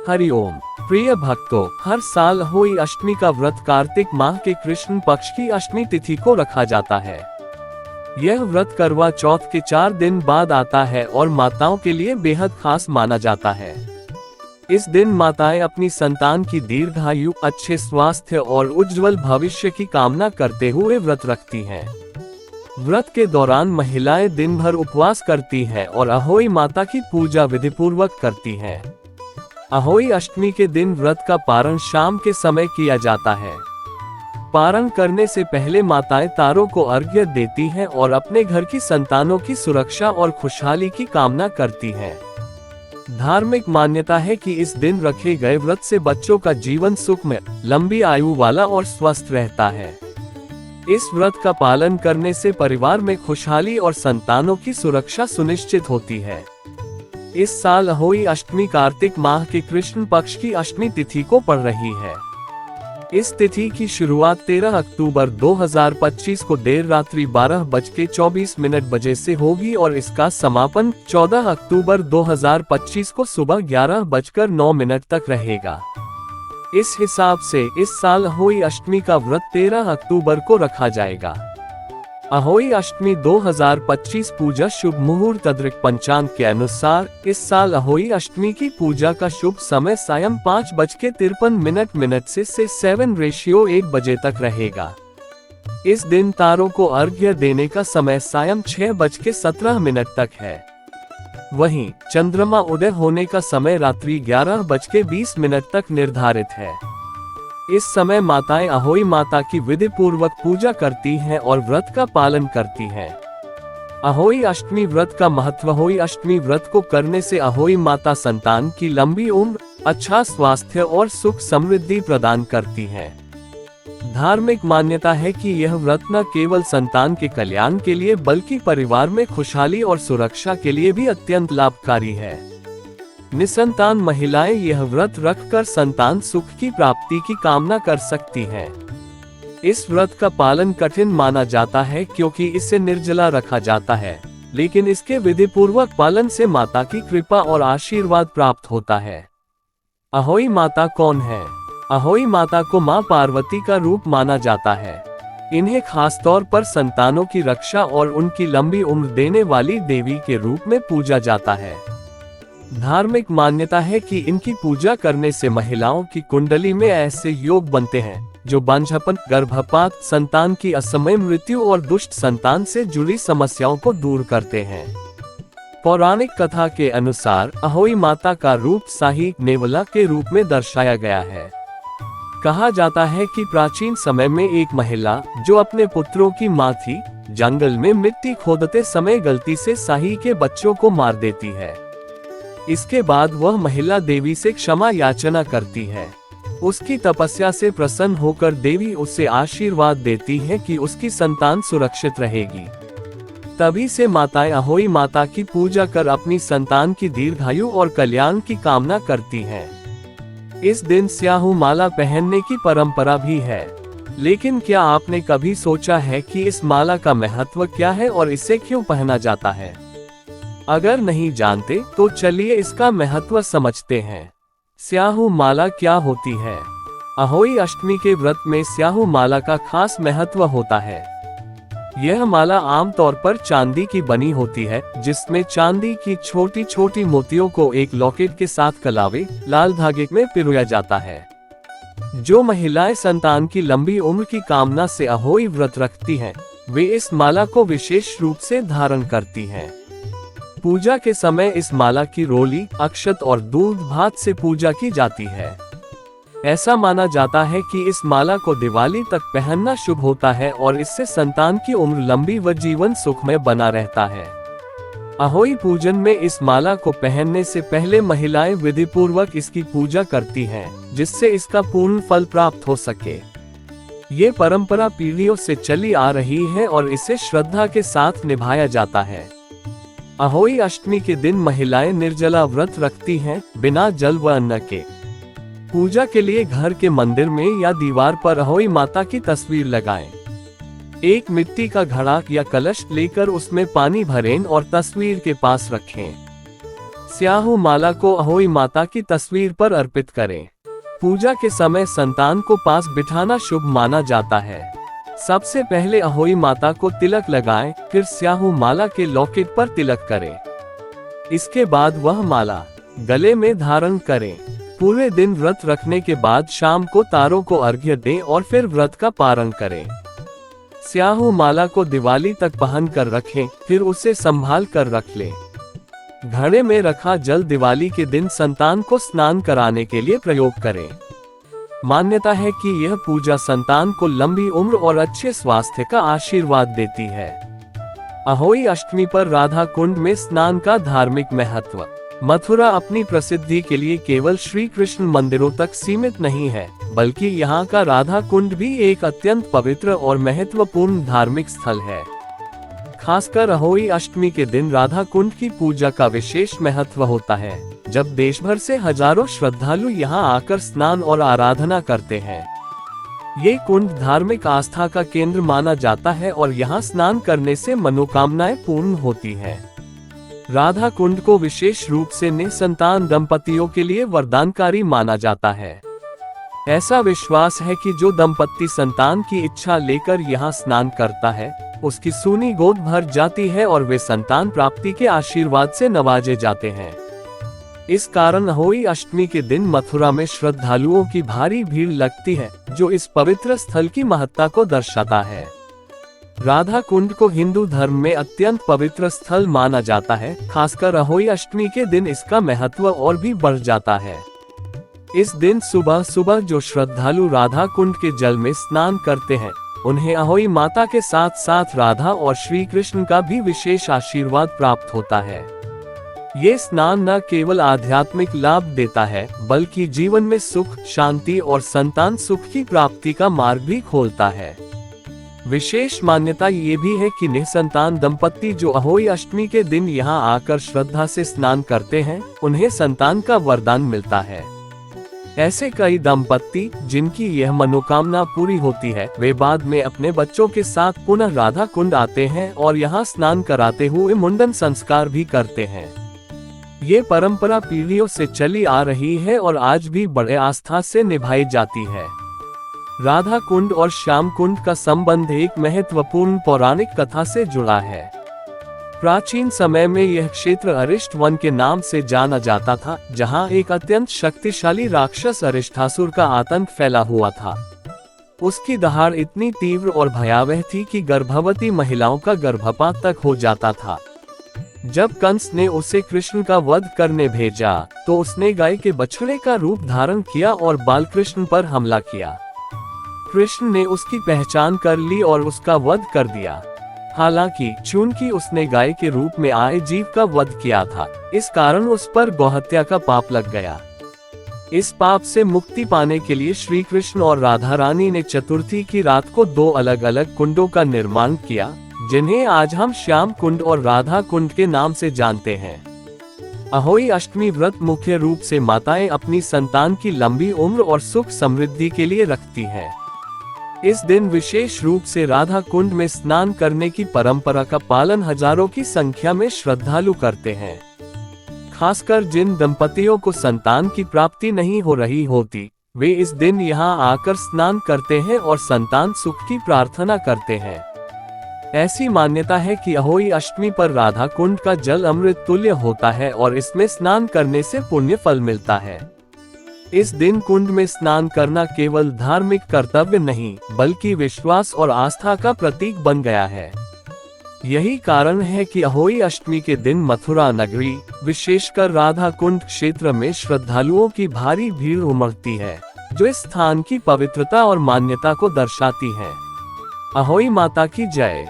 हरिओम। प्रिय भक्तों, हर साल अहोई अष्टमी का व्रत कार्तिक माह के कृष्ण पक्ष की अष्टमी तिथि को रखा जाता है। यह व्रत करवा चौथ के 4 दिन बाद आता है और माताओं के लिए बेहद खास माना जाता है। इस दिन माताएं अपनी संतान की दीर्घायु, अच्छे स्वास्थ्य और उज्जवल भविष्य की कामना करते हुए व्रत रखती हैं। व्रत के दौरान महिलाएं दिन भर उपवास करती हैं और अहोई माता की पूजा विधिपूर्वक करती हैं। अहोई अष्टमी के दिन व्रत का पारण शाम के समय किया जाता है। पारण करने से पहले माताएं तारों को अर्घ्य देती हैं और अपने घर की संतानों की सुरक्षा और खुशहाली की कामना करती हैं। धार्मिक मान्यता है कि इस दिन रखे गए व्रत से बच्चों का जीवन सुखमय, लंबी आयु वाला और स्वस्थ रहता है। इस व्रत का पालन करने से परिवार में खुशहाली और संतानों की सुरक्षा सुनिश्चित होती है। इस साल अहोई अष्टमी कार्तिक माह के कृष्ण पक्ष की अष्टमी तिथि को पड़ रही है। इस तिथि की शुरुआत 13 अक्टूबर 2025 को देर रात्रि 12:24 बजे से होगी और इसका समापन 14 अक्टूबर 2025 को सुबह 11:09 तक रहेगा। इस हिसाब से इस साल अहोई अष्टमी का व्रत 13 अक्टूबर को रखा जाएगा। अहोई अष्टमी 2025 पूजा शुभ मुहूर्त अदृक पंचांग के अनुसार इस साल अहोई अष्टमी की पूजा का शुभ समय सायं 5:53 से 7:1 बजे तक रहेगा। इस दिन तारों को अर्घ्य देने का समय सायं 6:17 तक है। वहीं चंद्रमा उदय होने का समय रात्रि 11:20 तक निर्धारित है। इस समय माताएं अहोई माता की विधि पूर्वक पूजा करती हैं और व्रत का पालन करती हैं। अहोई अष्टमी व्रत का महत्व। अहोई अष्टमी व्रत को करने से अहोई माता संतान की लंबी उम्र, अच्छा स्वास्थ्य और सुख समृद्धि प्रदान करती हैं। धार्मिक मान्यता है कि यह व्रत न केवल संतान के कल्याण के लिए बल्कि परिवार में खुशहाली और सुरक्षा के लिए भी अत्यंत लाभकारी है। निसंतान महिलाएं यह व्रत रखकर संतान सुख की प्राप्ति की कामना कर सकती हैं। इस व्रत का पालन कठिन माना जाता है क्योंकि इसे निर्जला रखा जाता है, लेकिन इसके विधिपूर्वक पालन से माता की कृपा और आशीर्वाद प्राप्त होता है। अहोई माता कौन है? अहोई माता को मां पार्वती का रूप माना जाता है। इन्हें खासतौर पर संतानों की रक्षा और उनकी लंबी उम्र देने वाली देवी के रूप में पूजा जाता है। धार्मिक मान्यता है कि इनकी पूजा करने से महिलाओं की कुंडली में ऐसे योग बनते हैं जो बांझपन, गर्भपात, संतान की असमय मृत्यु और दुष्ट संतान से जुड़ी समस्याओं को दूर करते हैं। पौराणिक कथा के अनुसार अहोई माता का रूप साही नेवला के रूप में दर्शाया गया है। कहा जाता है कि प्राचीन समय में एक महिला जो अपने पुत्रों की मां थी, जंगल में मिट्टी खोदते समय गलती से साही के बच्चों को मार देती है। इसके बाद वह महिला देवी से क्षमा याचना करती है। उसकी तपस्या से प्रसन्न होकर देवी उसे आशीर्वाद देती है कि उसकी संतान सुरक्षित रहेगी। तभी से माताएं अहोई माता की पूजा कर अपनी संतान की दीर्घायु और कल्याण की कामना करती हैं। इस दिन स्याहू माला पहनने की परंपरा भी है। लेकिन क्या आपने कभी सोचा है कि इस माला का महत्व क्या है और इसे क्यों पहना जाता है? अगर नहीं जानते तो चलिए इसका महत्व समझते हैं। स्याहू माला क्या होती है? अहोई अष्टमी के व्रत में स्याहू माला का खास महत्व होता है। यह माला आमतौर पर चांदी की बनी होती है, जिसमें चांदी की छोटी छोटी मोतियों को एक लॉकेट के साथ कलावे, लाल धागे में पिरोया जाता है। जो महिलाएं संतान की लंबी उम्र की कामना से अहोई व्रत रखती हैं, वे इस माला को विशेष रूप से धारण करती हैं। पूजा के समय इस माला की रोली, अक्षत और दूध भात से पूजा की जाती है। ऐसा माना जाता है कि इस माला को दिवाली तक पहनना शुभ होता है और इससे संतान की उम्र लंबी व जीवन सुखमय बना रहता है। अहोई पूजन में इस माला को पहनने से पहले महिलाएं विधिपूर्वक इसकी पूजा करती हैं, जिससे इसका पूर्ण फल प्राप्त हो सके। ये परंपरा पीढ़ियों से चली आ रही है और इसे श्रद्धा के साथ निभाया जाता है। अहोई अष्टमी के दिन महिलाएं निर्जला व्रत रखती हैं, बिना जल व अन्न के। पूजा के लिए घर के मंदिर में या दीवार पर अहोई माता की तस्वीर लगाएं। एक मिट्टी का घड़ा या कलश लेकर उसमें पानी भरें और तस्वीर के पास रखें। स्याहू माला को अहोई माता की तस्वीर पर अर्पित करें। पूजा के समय संतान को पास बिठाना शुभ माना जाता है। सबसे पहले अहोई माता को तिलक लगाएं, फिर स्याहू माला के लॉकेट पर तिलक करें। इसके बाद वह माला गले में धारण करें। पूरे दिन व्रत रखने के बाद शाम को तारों को अर्घ्य दें और फिर व्रत का पारण करें। स्याहू माला को दिवाली तक पहन कर रखें, फिर उसे संभाल कर रख लें। घड़े में रखा जल दिवाली के दिन संतान को स्नान कराने के लिए प्रयोग करें। मान्यता है कि यह पूजा संतान को लंबी उम्र और अच्छे स्वास्थ्य का आशीर्वाद देती है। अहोई अष्टमी पर राधा कुंड में स्नान का धार्मिक महत्व। मथुरा अपनी प्रसिद्धि के लिए केवल श्री कृष्ण मंदिरों तक सीमित नहीं है, बल्कि यहाँ का राधा कुंड भी एक अत्यंत पवित्र और महत्वपूर्ण धार्मिक स्थल है। खासकर अहोई अष्टमी के दिन राधा कुंड की पूजा का विशेष महत्व होता है, जब देश भर से हजारों श्रद्धालु यहाँ आकर स्नान और आराधना करते हैं। ये कुंड धार्मिक आस्था का केंद्र माना जाता है और यहाँ स्नान करने से मनोकामनाएं पूर्ण होती हैं। राधा कुंड को विशेष रूप से निसंतान दंपतियों के लिए वरदानकारी माना जाता है। ऐसा विश्वास है कि जो दंपति संतान की इच्छा लेकर यहाँ स्नान करता है, उसकी सूनी गोद भर जाती है और वे संतान प्राप्ति के आशीर्वाद से नवाजे जाते हैं। इस कारण अहोई अष्टमी के दिन मथुरा में श्रद्धालुओं की भारी भीड़ लगती है, जो इस पवित्र स्थल की महत्ता को दर्शाता है। राधा कुंड को हिंदू धर्म में अत्यंत पवित्र स्थल माना जाता है। खासकर अहोई अष्टमी के दिन इसका महत्व और भी बढ़ जाता है। इस दिन सुबह सुबह जो श्रद्धालु राधा कुंड के जल में स्नान करते हैं, उन्हें अहोई माता के साथ साथ राधा और श्री कृष्ण का भी विशेष आशीर्वाद प्राप्त होता है। ये स्नान न केवल आध्यात्मिक लाभ देता है, बल्कि जीवन में सुख, शांति और संतान सुख की प्राप्ति का मार्ग भी खोलता है। विशेष मान्यता ये भी है कि निसंतान दंपति जो अहोई अष्टमी के दिन यहाँ आकर श्रद्धा से स्नान करते हैं, उन्हें संतान का वरदान मिलता है। ऐसे कई दंपति जिनकी यह मनोकामना पूरी होती है, वे बाद में अपने बच्चों के साथ पुनः राधा कुंड आते हैं और यहाँ स्नान कराते हुए मुंडन संस्कार भी करते हैं। ये परंपरा पीढ़ियों से चली आ रही है और आज भी बड़े आस्था से निभाई जाती है। राधा कुंड और श्याम कुंड का संबंध एक महत्वपूर्ण पौराणिक कथा से जुड़ा है। प्राचीन समय में यह क्षेत्र अरिष्ट वन के नाम से जाना जाता था, जहां एक अत्यंत शक्तिशाली राक्षस अरिष्टासुर का आतंक फैला हुआ था। उसकी दहाड़ इतनी तीव्र और भयावह थी कि गर्भवती महिलाओं का गर्भपात तक हो जाता था। जब कंस ने उसे कृष्ण का वध करने भेजा, तो उसने गाय के बछड़े का रूप धारण किया और बालकृष्ण पर हमला किया। कृष्ण ने उसकी पहचान कर ली और उसका वध कर दिया। हालांकि चूंकि उसने गाय के रूप में आए जीव का वध किया था, इस कारण उस पर गौहत्या का पाप लग गया। इस पाप से मुक्ति पाने के लिए श्री कृष्ण और राधा रानी ने चतुर्थी की रात को 2 अलग अलग कुंडों का निर्माण किया, जिन्हें आज हम श्याम कुंड और राधा कुंड के नाम से जानते हैं। अहोई अष्टमी व्रत मुख्य रूप से माताएं अपनी संतान की लंबी उम्र और सुख समृद्धि के लिए रखती हैं। इस दिन विशेष रूप से राधा कुंड में स्नान करने की परंपरा का पालन हजारों की संख्या में श्रद्धालु करते हैं। खासकर जिन दंपतियों को संतान की प्राप्ति नहीं हो रही होती, वे इस दिन यहाँ आकर स्नान करते हैं और संतान सुख की प्रार्थना करते हैं। ऐसी मान्यता है कि अहोई अष्टमी पर राधा कुंड का जल अमृत तुल्य होता है और इसमें स्नान करने से पुण्य फल मिलता है। इस दिन कुंड में स्नान करना केवल धार्मिक कर्तव्य नहीं, बल्कि विश्वास और आस्था का प्रतीक बन गया है। यही कारण है कि अहोई अष्टमी के दिन मथुरा नगरी, विशेषकर राधा कुंड क्षेत्र में श्रद्धालुओं की भारी भीड़ उमड़ती है, जो इस स्थान की पवित्रता और मान्यता को दर्शाती है। अहोई माता की जय।